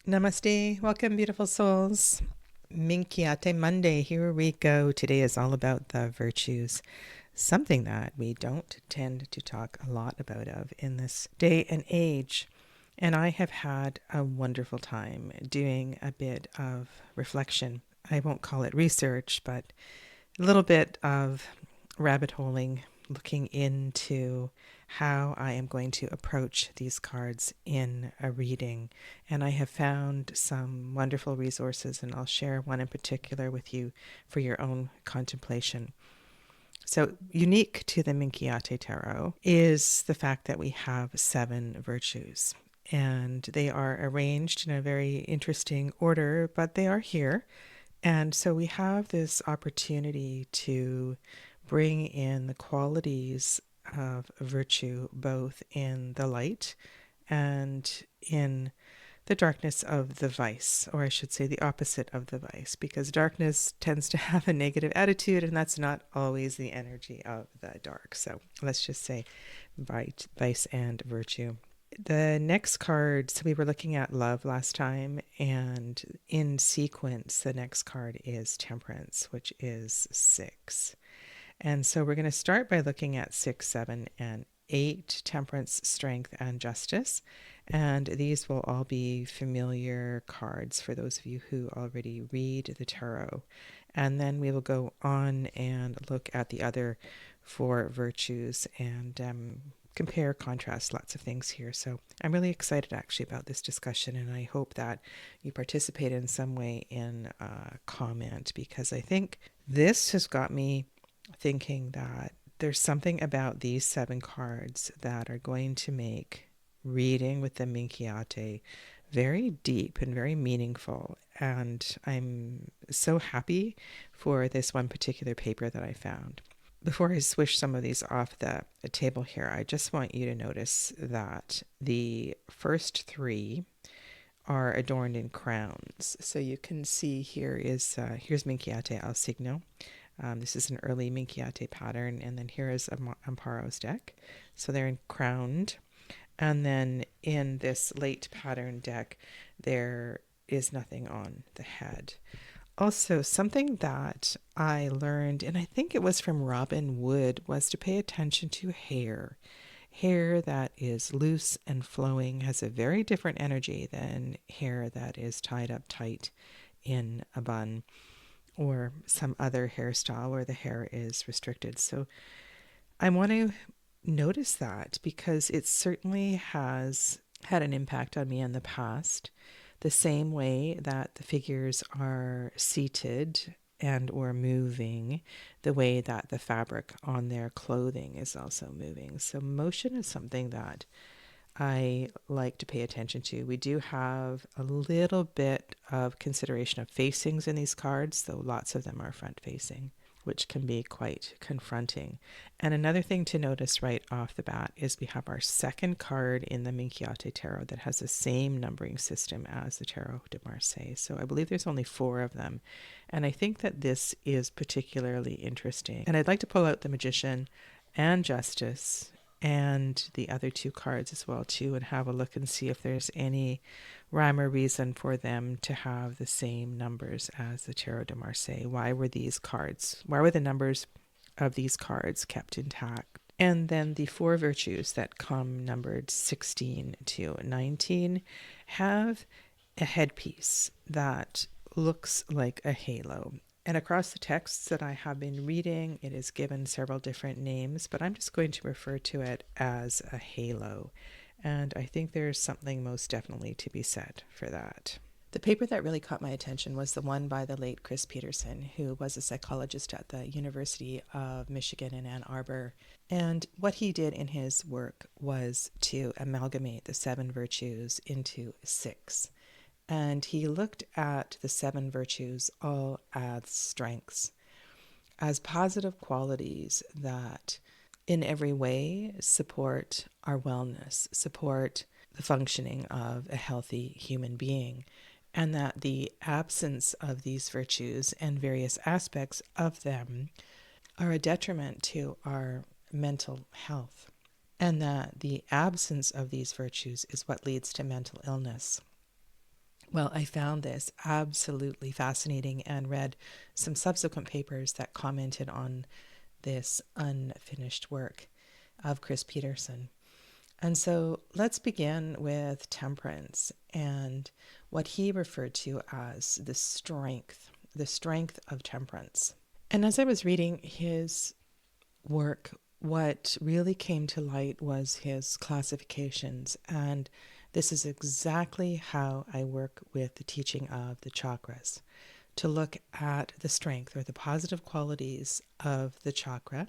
Namaste. Welcome, beautiful souls. Minchiate Monday. Here we go. Today is all about the virtues, something that we don't tend to talk a lot about of in this day and age. And I have had a wonderful time doing a bit of reflection. I won't call it research, but a little bit of rabbit holing, looking into how I am going to approach these cards in a reading. And I have found some wonderful resources, and I'll share one in particular with you for your own contemplation. So, unique to the Minchiate Tarot is the fact that we have 7 virtues. And they are arranged in a very interesting order, but they are here. And so we have this opportunity to bring in the qualities of virtue both in the light and in the darkness of the vice, or I should say the opposite of the vice, because darkness tends to have a negative attitude, and that's not always the energy of the dark. So let's just say vice and virtue. The next card, so we were looking at love last time, and in sequence, the next card is Temperance, which is 6. And so we're going to start by looking at 6, 7, and 8, Temperance, Strength, and Justice. And these will all be familiar cards for those of you who already read the tarot. And then we will go on and look at the other 4 virtues and compare, contrast, lots of things here. So I'm really excited actually about this discussion, and I hope that you participate in some way in a comment, because I think this has got me thinking that there's something about these 7 cards that are going to make reading with the Minchiate very deep and very meaningful. And I'm so happy for this one particular paper that I found. Before I swish some of these off the table here, I just want you to notice that the first 3 are adorned in crowns. So you can see here is, here's Minchiate al Signo. This is an early Minchiate pattern, and then here is Amparo's deck. So they're crowned. And then in this late pattern deck, there is nothing on the head. Also, something that I learned, and I think it was from Robin Wood, was to pay attention to hair. Hair that is loose and flowing has a very different energy than hair that is tied up tight in a bun or some other hairstyle where the hair is restricted. So I want to notice that because it certainly has had an impact on me in the past. The same way that the figures are seated and or moving, the way that the fabric on their clothing is also moving. So motion is something that I like to pay attention to. We do have a little bit of consideration of facings in these cards, though lots of them are front facing, which can be quite confronting. And another thing to notice right off the bat is we have our second card in the Minchiate Tarot that has the same numbering system as the Tarot de Marseille. So I believe there's only 4 of them. And I think that this is particularly interesting. And I'd like to pull out the Magician and Justice and the other 2 cards as well too, and have a look and see if there's any rhyme or reason for them to have the same numbers as the Tarot de Marseille. Why were the numbers of these cards kept intact? And then the 4 virtues that come numbered 16 to 19 have a headpiece that looks like a halo. And across the texts that I have been reading, it is given several different names, but I'm just going to refer to it as a halo. And I think there's something most definitely to be said for that. The paper that really caught my attention was the one by the late Chris Peterson, who was a psychologist at the University of Michigan in Ann Arbor. And what he did in his work was to amalgamate the 7 virtues into 6. And he looked at the 7 virtues all as strengths, as positive qualities that in every way support our wellness, support the functioning of a healthy human being, and that the absence of these virtues and various aspects of them are a detriment to our mental health, and that the absence of these virtues is what leads to mental illness. Well, I found this absolutely fascinating and read some subsequent papers that commented on this unfinished work of Chris Peterson. And so let's begin with temperance and what he referred to as the strength of temperance. And as I was reading his work, what really came to light was his classifications. And this is exactly how I work with the teaching of the chakras, to look at the strength or the positive qualities of the chakra,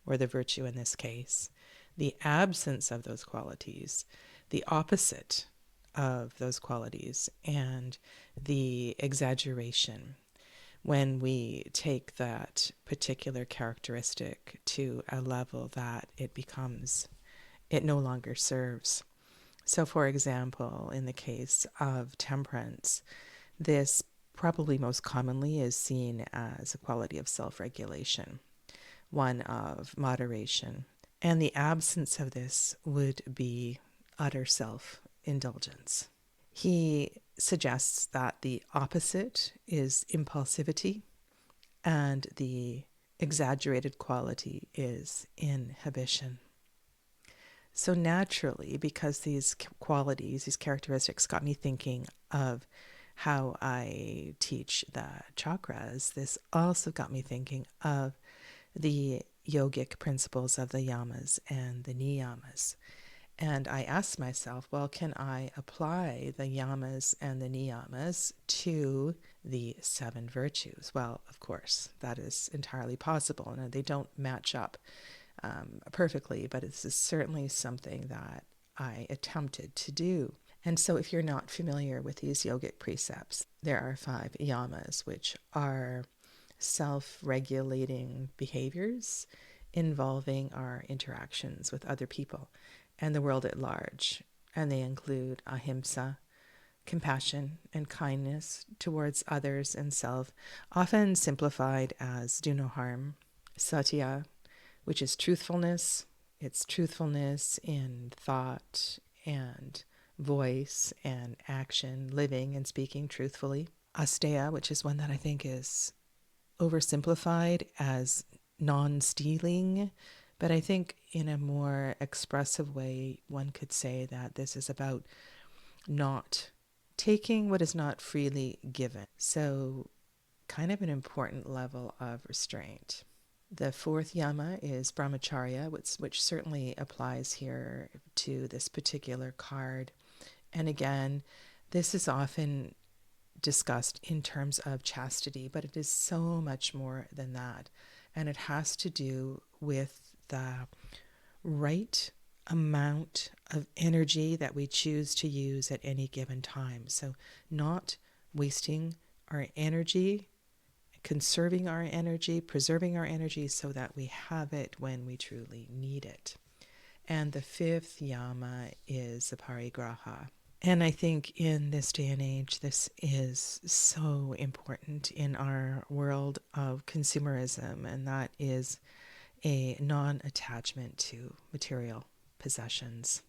or the virtue in this case, the absence of those qualities, the opposite of those qualities, and the exaggeration when we take that particular characteristic to a level that it no longer serves. So, for example, in the case of temperance, this probably most commonly is seen as a quality of self-regulation, one of moderation. And the absence of this would be utter self-indulgence. He suggests that the opposite is impulsivity, and the exaggerated quality is inhibition. So naturally, because these qualities, these characteristics got me thinking of how I teach the chakras, this also got me thinking of the yogic principles of the yamas and the niyamas. And I asked myself, well, can I apply the yamas and the niyamas to the seven virtues? Well, of course, that is entirely possible. Now, they don't match up perfectly, but this is certainly something that I attempted to do. And so if you're not familiar with these yogic precepts, there are 5 yamas, which are self-regulating behaviors involving our interactions with other people and the world at large. And they include ahimsa, compassion and kindness towards others and self, often simplified as do no harm. Satya, which is truthfulness. It's truthfulness in thought and voice and action, living and speaking truthfully. Asteya, which is one that I think is oversimplified as non-stealing, but I think in a more expressive way, one could say that this is about not taking what is not freely given. So kind of an important level of restraint. The 4th yama is brahmacharya, which certainly applies here to this particular card. And again, this is often discussed in terms of chastity, but it is so much more than that. And it has to do with the right amount of energy that we choose to use at any given time. So not wasting our energy, conserving our energy, preserving our energy so that we have it when we truly need it. And the 5th yama is the parigraha. And I think in this day and age, this is so important in our world of consumerism, and that is a non-attachment to material possessions.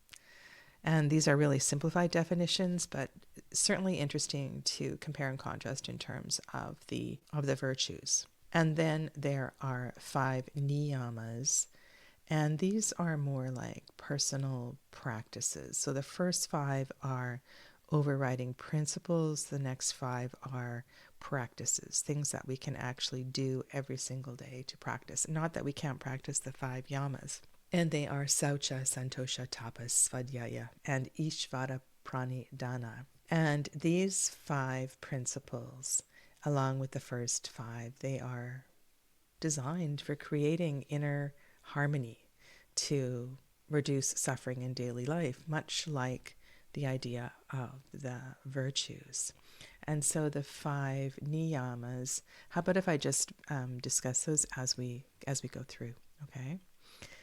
And these are really simplified definitions, but certainly interesting to compare and contrast in terms of the virtues. And then there are 5 niyamas, and these are more like personal practices. So the first 5 are overriding principles. The next 5 are practices, things that we can actually do every single day to practice. Not that we can't practice the 5 yamas. And they are Saucha, Santosha, Tapas, Svadhyaya, and Ishvara Pranidhana. And these 5 principles, along with the first 5, they are designed for creating inner harmony to reduce suffering in daily life, much like the idea of the virtues. And so the 5 niyamas, how about if I just discuss those as we go through, okay?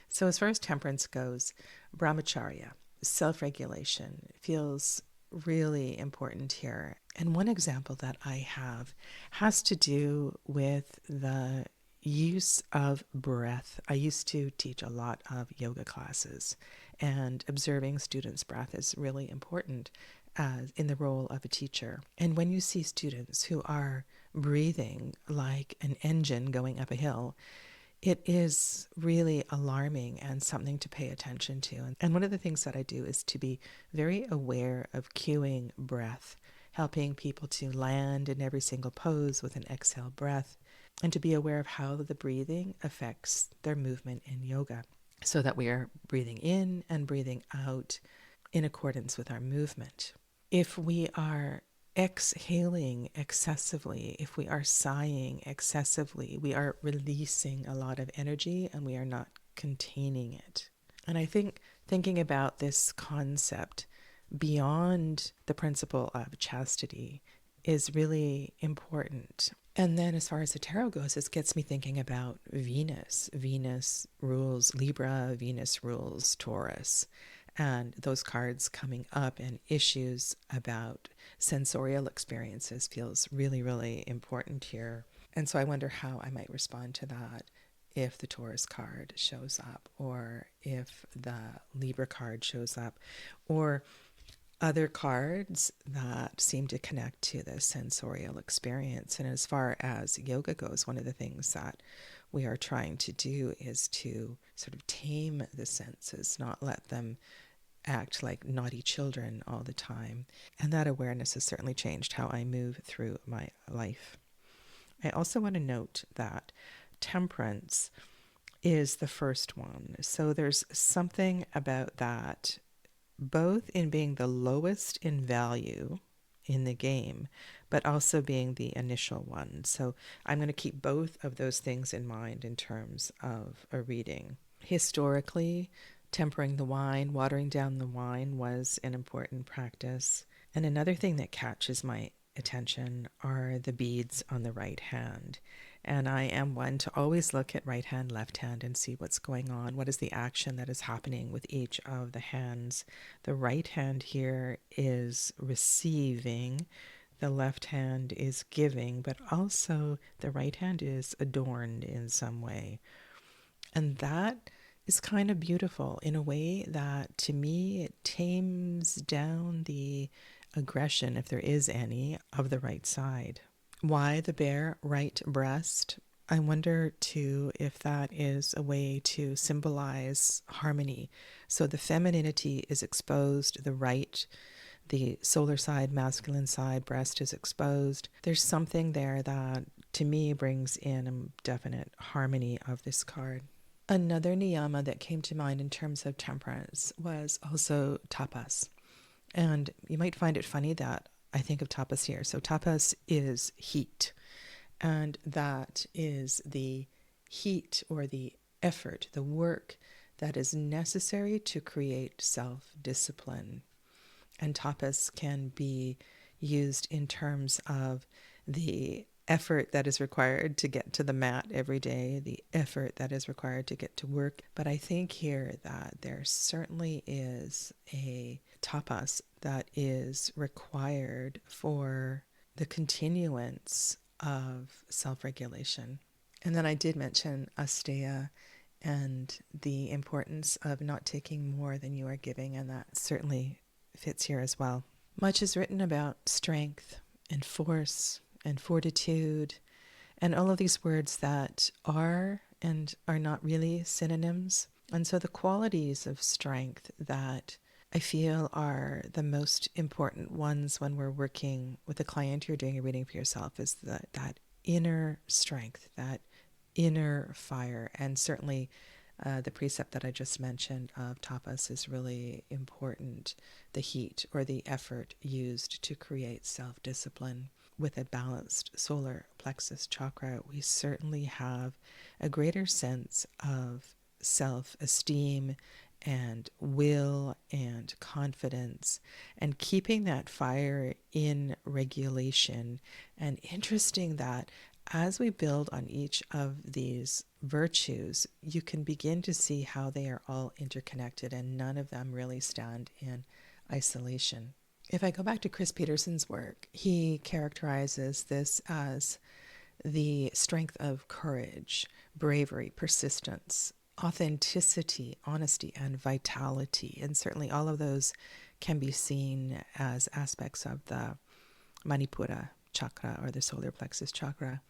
So as far as temperance goes, brahmacharya, self-regulation, feels really important here. And one example that I have has to do with the use of breath. I used to teach a lot of yoga classes, and observing students' breath is really important. as in the role of a teacher. And when you see students who are breathing like an engine going up a hill, it is really alarming and something to pay attention to. And one of the things that I do is to be very aware of cueing breath, helping people to land in every single pose with an exhale breath, and to be aware of how the breathing affects their movement in yoga, so that we are breathing in and breathing out in accordance with our movement. If we are exhaling excessively, if we are sighing excessively, we are releasing a lot of energy and we are not containing it. And I think thinking about this concept beyond the principle of chastity is really important. And then as far as the tarot goes, this gets me thinking about Venus. Venus rules Libra, Venus rules Taurus. And those cards coming up and issues about sensorial experiences feels really, really important here. And so I wonder how I might respond to that if the Taurus card shows up, or if the Libra card shows up, or other cards that seem to connect to the sensorial experience. And as far as yoga goes, one of the things that we are trying to do is to sort of tame the senses, not let them act like naughty children all the time. And that awareness has certainly changed how I move through my life. I also want to note that Temperance is the first one. So there's something about that, both in being the lowest in value in the game, but also being the initial one. So I'm going to keep both of those things in mind in terms of a reading. Historically, tempering the wine, watering down the wine was an important practice. And another thing that catches my attention are the beads on the right hand. And I am one to always look at right hand, left hand, and see what's going on. What is the action that is happening with each of the hands? The right hand here is receiving, the left hand is giving, but also the right hand is adorned in some way. And that is kind of beautiful in a way that, to me, it tames down the aggression, if there is any, of the right side. Why the bare right breast? I wonder too if that is a way to symbolize harmony. So the femininity is exposed, the solar side, masculine side, breast is exposed. There's something there that, to me, brings in a definite harmony of this card. Another niyama that came to mind in terms of temperance was also tapas. And you might find it funny that I think of tapas here. So tapas is heat, and that is the heat or the effort, the work that is necessary to create self-discipline. And tapas can be used in terms of the effort that is required to get to the mat every day, the effort that is required to get to work. But I think here that there certainly is a tapas that is required for the continuance of self-regulation. And then I did mention asteya and the importance of not taking more than you are giving, and that certainly fits here as well. Much is written about strength and force and fortitude, and all of these words that are and are not really synonyms. And so the qualities of strength that I feel are the most important ones when we're working with a client, you're doing a reading for yourself, is that inner strength, that inner fire. And certainly the precept that I just mentioned of tapas is really important. The heat or the effort used to create self-discipline. With a balanced solar plexus chakra, we certainly have a greater sense of self-esteem and will and confidence, and keeping that fire in regulation. And interesting that as we build on each of these virtues, you can begin to see how they are all interconnected and none of them really stand in isolation. If I go back to Chris Peterson's work, he characterizes this as the strength of courage, bravery, persistence, authenticity, honesty, and vitality. And certainly all of those can be seen as aspects of the Manipura chakra or the solar plexus chakra.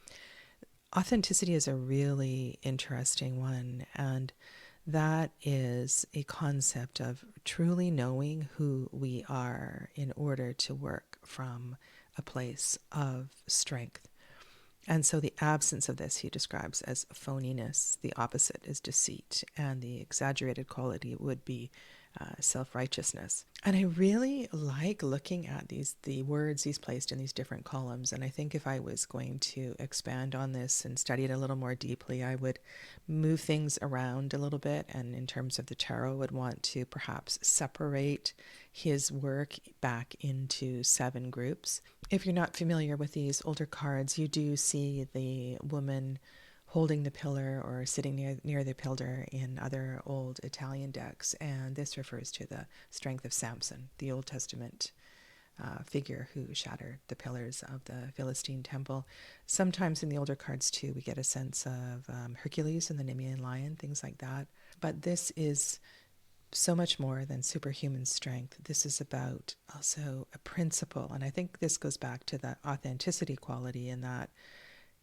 Authenticity is a really interesting one, and that is a concept of truly knowing who we are in order to work from a place of strength. And so the absence of this he describes as phoniness. The opposite is deceit, and the exaggerated quality would be self-righteousness. And I really like looking at the words he's placed in these different columns. And I think if I was going to expand on this and study it a little more deeply, I would move things around a little bit. And in terms of the tarot, would want to perhaps separate his work back into 7 groups. If you're not familiar with these older cards, you do see the woman holding the pillar or sitting near the pillar in other old Italian decks. And this refers to the strength of Samson, the Old Testament figure who shattered the pillars of the Philistine temple. Sometimes in the older cards too, we get a sense of Hercules and the Nemean lion, things like that. But this is so much more than superhuman strength. This is about also a principle. And I think this goes back to the authenticity quality in that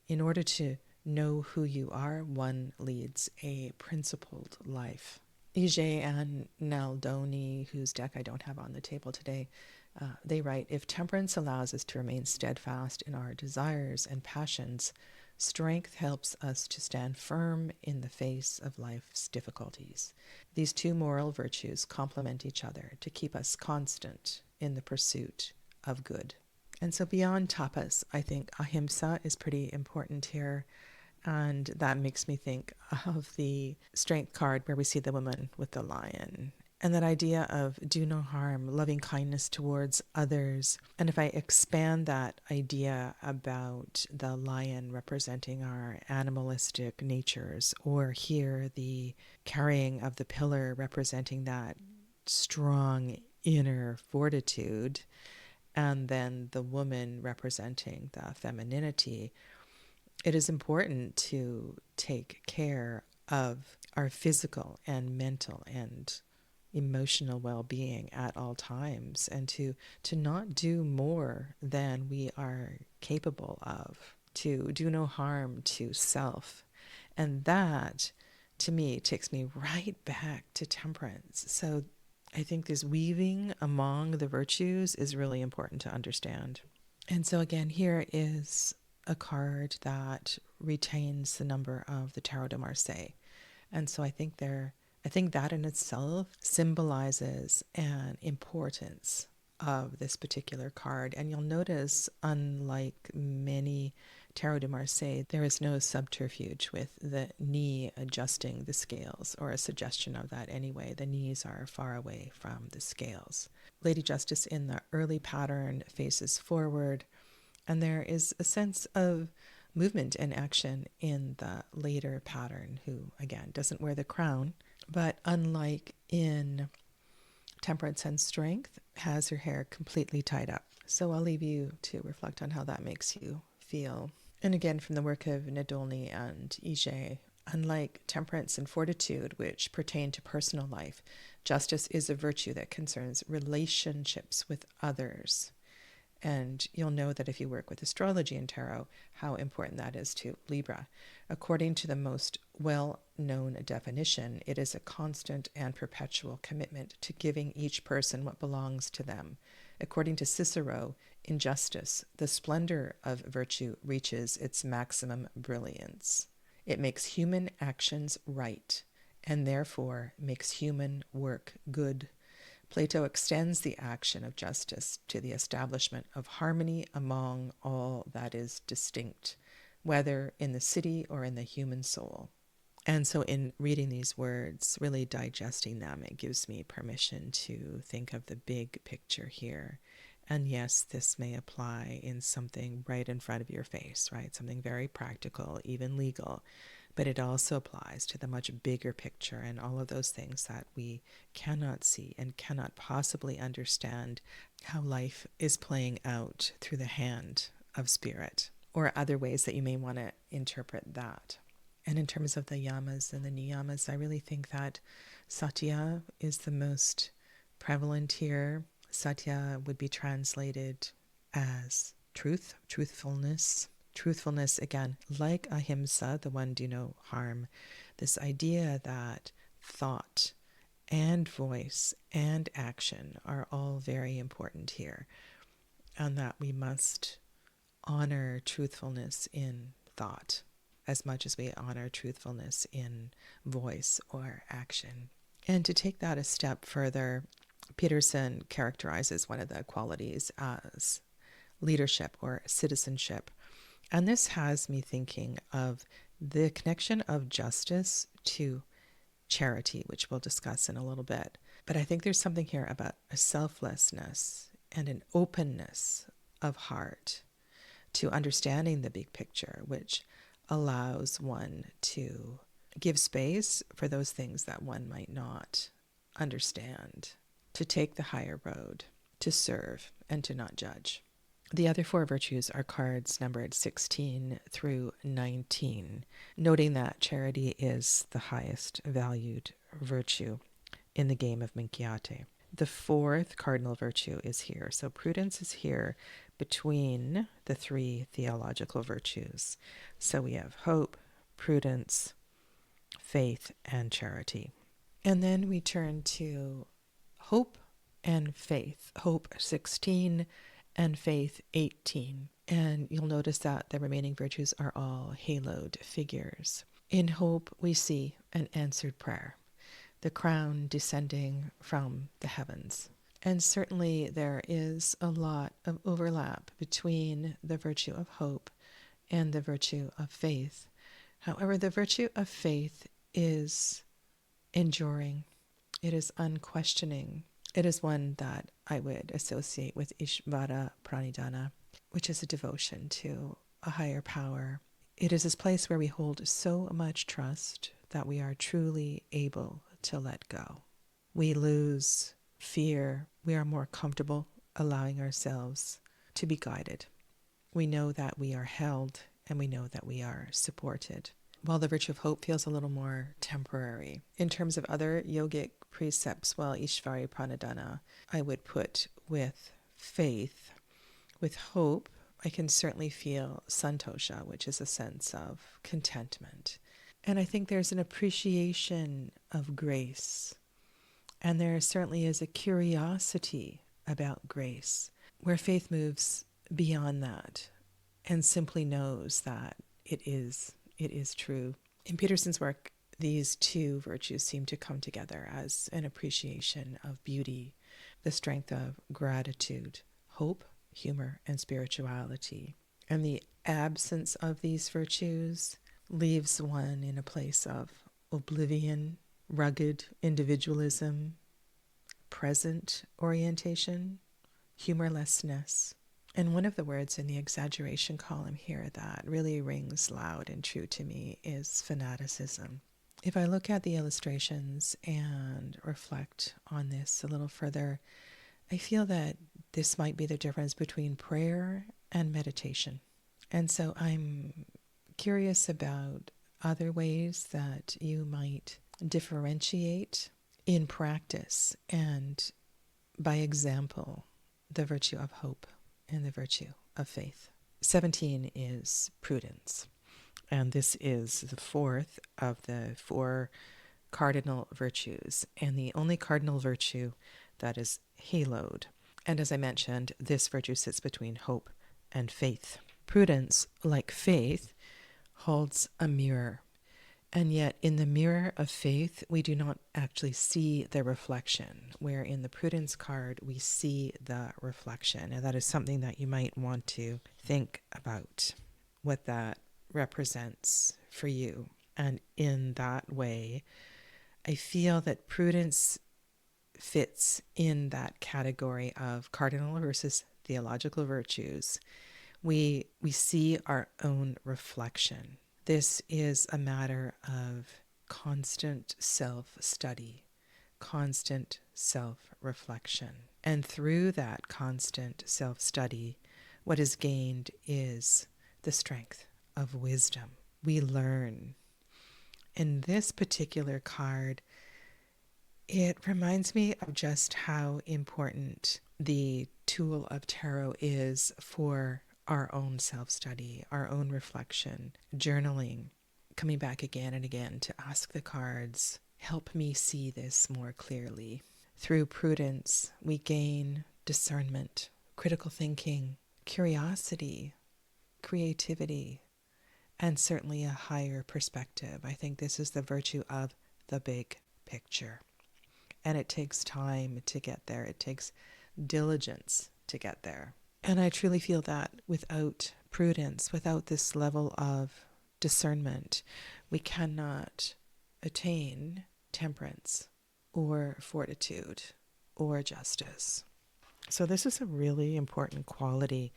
in order to know who you are, one leads a principled life. Ije and Naldoni, whose deck I don't have on the table today, they write, if temperance allows us to remain steadfast in our desires and passions, strength helps us to stand firm in the face of life's difficulties. These 2 moral virtues complement each other to keep us constant in the pursuit of good. And so beyond tapas, I think ahimsa is pretty important here. And that makes me think of the strength card where we see the woman with the lion. And that idea of do no harm, loving kindness towards others. And if I expand that idea about the lion representing our animalistic natures, or here the carrying of the pillar representing that strong inner fortitude, and then the woman representing the femininity, it is important to take care of our physical and mental and emotional well-being at all times, and to not do more than we are capable of, to do no harm to self. And that, to me, takes me right back to temperance. So I think this weaving among the virtues is really important to understand. And so again, here is a card that retains the number of the Tarot de Marseille. And so I think that in itself symbolizes an importance of this particular card. And you'll notice, unlike many Tarot de Marseille, there is no subterfuge with the knee adjusting the scales, or a suggestion of that anyway. The knees are far away from the scales. Lady Justice in the early pattern faces forward, and there is a sense of movement and action in the later pattern, who, again, doesn't wear the crown, but unlike in Temperance and Strength, has her hair completely tied up. So I'll leave you to reflect on how that makes you feel. And again, from the work of Nadolny and Ije, unlike Temperance and Fortitude, which pertain to personal life, justice is a virtue that concerns relationships with others. And you'll know that if you work with astrology and tarot, how important that is to Libra. According to the most well-known definition, it is a constant and perpetual commitment to giving each person what belongs to them. According to Cicero, in justice, the splendor of virtue reaches its maximum brilliance. It makes human actions right, and therefore makes human work good. Plato extends the action of justice to the establishment of harmony among all that is distinct, whether in the city or in the human soul. And so in reading these words, really digesting them, it gives me permission to think of the big picture here. And yes, this may apply in something right in front of your face, right? Something very practical, even legal. But it also applies to the much bigger picture and all of those things that we cannot see and cannot possibly understand how life is playing out through the hand of spirit, or other ways that you may want to interpret that. And in terms of the yamas and the niyamas, I really think that satya is the most prevalent here. Satya would be translated as truth, truthfulness. Truthfulness, again, like ahimsa, the one do no harm. This idea that thought and voice and action are all very important here, and that we must honor truthfulness in thought as much as we honor truthfulness in voice or action. And to take that a step further, Peterson characterizes one of the qualities as leadership or citizenship. And this has me thinking of the connection of justice to charity, which we'll discuss in a little bit. But I think there's something here about a selflessness and an openness of heart to understanding the big picture, which allows one to give space for those things that one might not understand, to take the higher road, to serve, and to not judge. The other four virtues are cards numbered 16 through 19, noting that charity is the highest valued virtue in the game of Minchiate. The fourth cardinal virtue is here. So prudence is here between the three theological virtues. So we have hope, prudence, faith, and charity. And then we turn to hope and faith. Hope 16 and faith 18. And you'll notice that the remaining virtues are all haloed figures. In hope, we see an answered prayer, the crown descending from the heavens. And certainly there is a lot of overlap between the virtue of hope and the virtue of faith. However, the virtue of faith is enduring. It is unquestioning. It is one that I would associate with Ishvara Pranidhana, which is a devotion to a higher power. It is this place where we hold so much trust that we are truly able to let go. We lose fear. We are more comfortable allowing ourselves to be guided. We know that we are held and we know that we are supported. While the virtue of hope feels a little more temporary. In terms of other yogic precepts, well, Ishvari Pranidhana, I would put with faith. With hope, I can certainly feel santosha, which is a sense of contentment. And I think there's an appreciation of grace. And there certainly is a curiosity about grace, where faith moves beyond that and simply knows that it is true. In Peterson's work, these two virtues seem to come together as an appreciation of beauty, the strength of gratitude, hope, humor, and spirituality. And the absence of these virtues leaves one in a place of oblivion, rugged individualism, present orientation, humorlessness. And one of the words in the exaggeration column here that really rings loud and true to me is fanaticism. If I look at the illustrations and reflect on this a little further, I feel that this might be the difference between prayer and meditation. And so I'm curious about other ways that you might differentiate in practice and by example the virtue of hope and the virtue of faith. 17 is prudence, and this is the fourth of the four cardinal virtues, and the only cardinal virtue that is haloed. And as I mentioned, this virtue sits between hope and faith. Prudence, like faith, holds a mirror. And yet in the mirror of faith, we do not actually see the reflection, where in the prudence card, we see the reflection. And that is something that you might want to think about, what that represents for you. And in that way, I feel that prudence fits in that category of cardinal versus theological virtues. We see our own reflection. This is a matter of constant self-study, constant self-reflection. And through that constant self-study, what is gained is the strength of wisdom. We learn in this particular card, it reminds me of just how important the tool of tarot is for our own self-study, our own reflection, journaling, coming back again and again to ask the cards, help me see this more clearly. Through prudence, we gain discernment, critical thinking, curiosity, creativity, and certainly a higher perspective. I think this is the virtue of the big picture. And it takes time to get there. It takes diligence to get there. And I truly feel that without prudence, without this level of discernment, we cannot attain temperance or fortitude or justice. So this is a really important quality,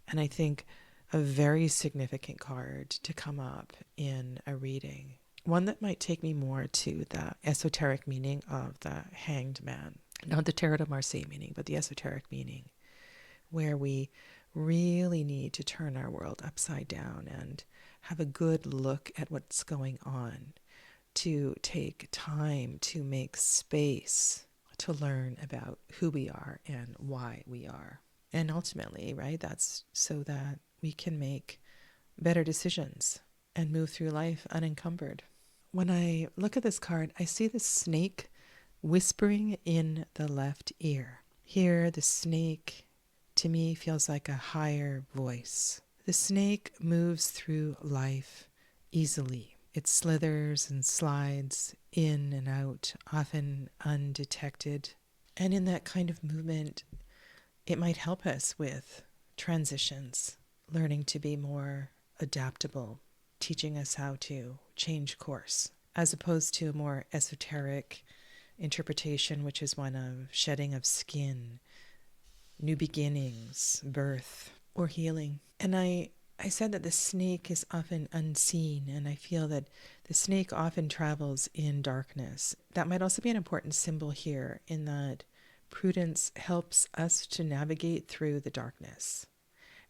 and I think a very significant card to come up in a reading. One that might take me more to the esoteric meaning of the Hanged Man. Not the Tarot de Marseille meaning, but the esoteric meaning, where we really need to turn our world upside down and have a good look at what's going on, to take time to make space to learn about who we are and why we are. And ultimately, right, that's so that we can make better decisions and move through life unencumbered. When I look at this card, I see the snake whispering in the left ear. Here, the snake, to me, feels like a higher voice. The snake moves through life easily. It slithers and slides in and out, often undetected. And in that kind of movement, it might help us with transitions, learning to be more adaptable, teaching us how to change course, as opposed to a more esoteric interpretation, which is one of shedding of skin, new beginnings, birth, or healing. And I said that the snake is often unseen, and I feel that the snake often travels in darkness. That might also be an important symbol here, in that prudence helps us to navigate through the darkness.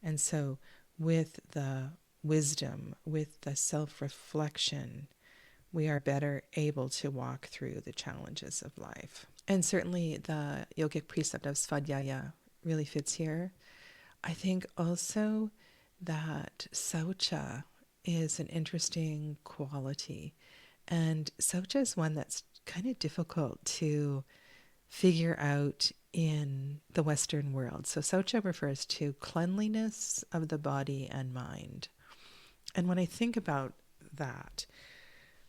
And so with the wisdom, with the self-reflection, we are better able to walk through the challenges of life. And certainly the yogic precept of svadhyaya really fits here. I think also that saucha is an interesting quality. And saucha is one that's kind of difficult to figure out in the Western world. So saucha refers to cleanliness of the body and mind. And when I think about that,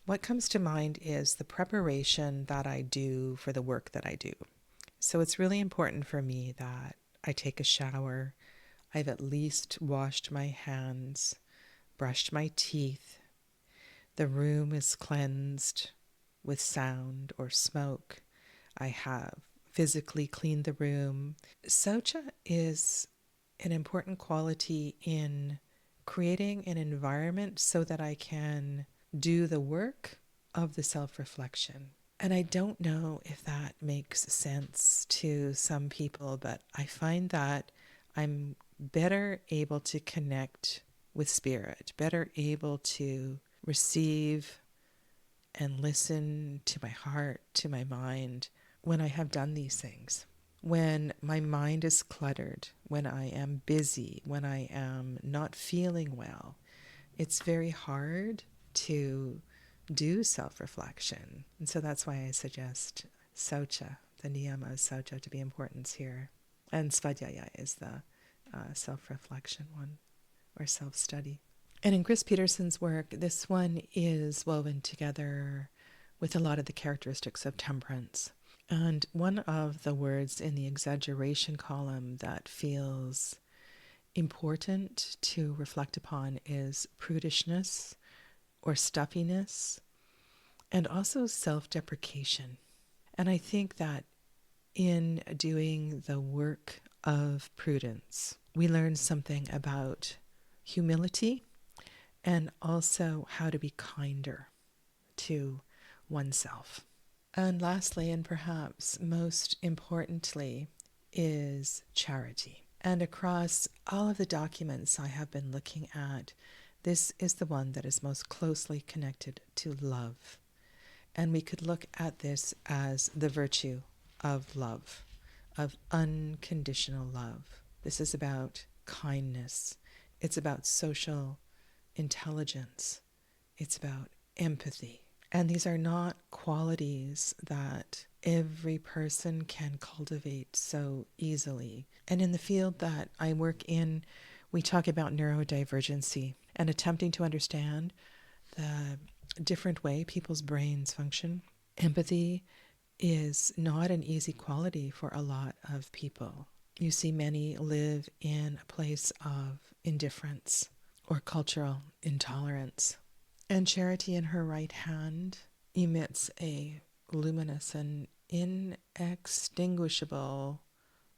what comes to mind is the preparation that I do for the work that I do. So it's really important for me that I take a shower, I've at least washed my hands, brushed my teeth, the room is cleansed with sound or smoke, I have physically cleaned the room. Saucha is an important quality in creating an environment so that I can do the work of the self-reflection. And I don't know if that makes sense to some people, but I find that I'm better able to connect with spirit, better able to receive and listen to my heart, to my mind, when I have done these things. When my mind is cluttered, when I am busy, when I am not feeling well, it's very hard to do self-reflection. And so that's why I suggest saucha, the niyama of saucha, to be important here. And svadhyaya is the self-reflection one, or self-study. And in Chris Peterson's work, this one is woven together with a lot of the characteristics of temperance. And one of the words in the exaggeration column that feels important to reflect upon is prudishness or stuffiness, and also self-deprecation. And I think that in doing the work of prudence, we learn something about humility and also how to be kinder to oneself. And lastly, and perhaps most importantly, is charity. And across all of the documents I have been looking at, This is the one that is most closely connected to love. And we could look at this as the virtue of love, of unconditional love. This is about kindness. It's about social intelligence. It's about empathy. And these are not qualities that every person can cultivate so easily. And in the field that I work in, we talk about neurodivergency and attempting to understand the different way people's brains function. Empathy is not an easy quality for a lot of people. You see many live in a place of indifference or cultural intolerance. And Charity in her right hand emits a luminous and inextinguishable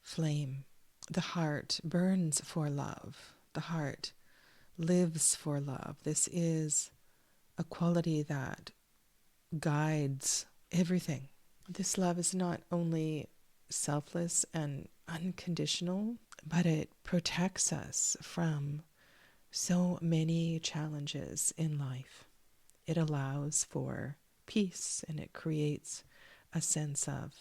flame. The heart burns for love. The heart lives for love. This is a quality that guides everything. This love is not only selfless and unconditional, but it protects us from so many challenges in life. It allows for peace and it creates a sense of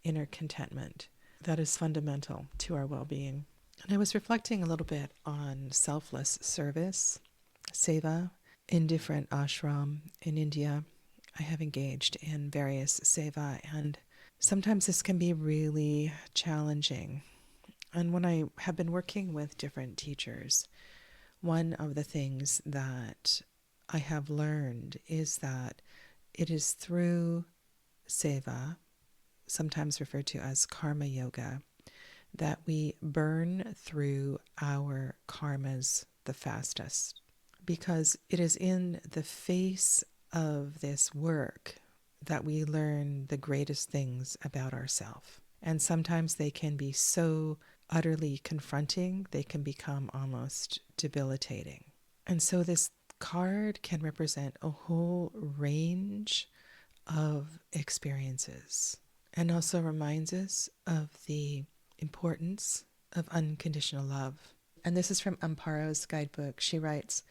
inner contentment that is fundamental to our well-being. And I was reflecting a little bit on selfless service, seva, in different ashram in India. I have engaged in various seva, and sometimes this can be really challenging. And when I have been working with different teachers, one of the things that I have learned is that it is through seva, sometimes referred to as karma yoga, that we burn through our karmas the fastest. Because it is in the face of this work that we learn the greatest things about ourselves. And sometimes they can be so utterly confronting, they can become almost debilitating. And so this card can represent a whole range of experiences and also reminds us of the importance of unconditional love. And this is from Amparo's guidebook. She writes,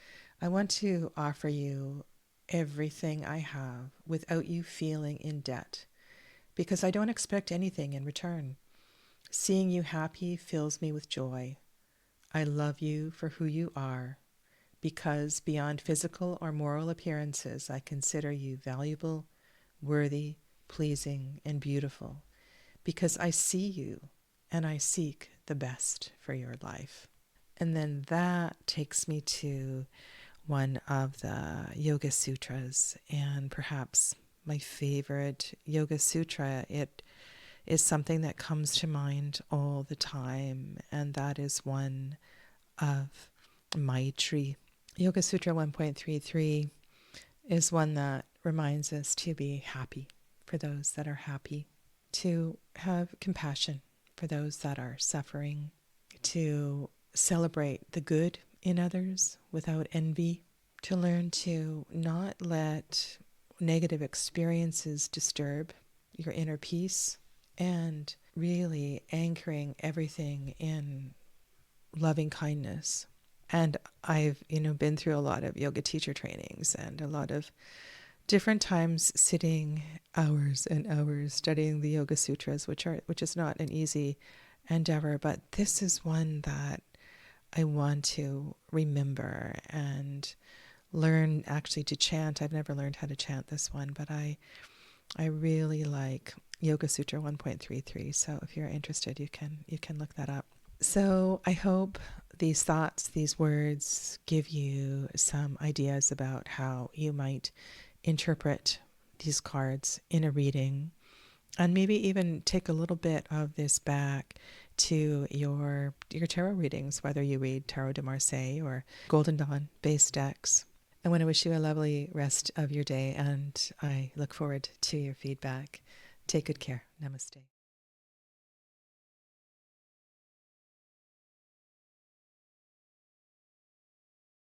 I want to offer you everything I have without you feeling in debt, because I don't expect anything in return. Seeing you happy fills me with joy. I love you for who you are, because beyond physical or moral appearances, I consider you valuable, worthy, pleasing, and beautiful, because I see you and I seek the best for your life. And then that takes me to one of the Yoga Sutras, and perhaps my favorite Yoga Sutra. It is something that comes to mind all the time, and that is one of Maitri. Yoga Sutra 1.33 is one that reminds us to be happy for those that are happy, to have compassion for those that are suffering, to celebrate the good in others without envy, to learn to not let negative experiences disturb your inner peace, and really anchoring everything in loving kindness. And I've, been through a lot of yoga teacher trainings and a lot of different times sitting hours and hours studying the Yoga Sutras, which is not an easy endeavor, but this is one that I want to remember and learn actually to chant. I've never learned how to chant this one, but I really like Yoga Sutra 1.33. So if you're interested, you can look that up. So I hope these thoughts, these words give you some ideas about how you might interpret these cards in a reading, and maybe even take a little bit of this back to your tarot readings, whether you read Tarot de Marseille or Golden Dawn base decks. I want to wish you a lovely rest of your day, and I look forward to your feedback. Take good care. Namaste.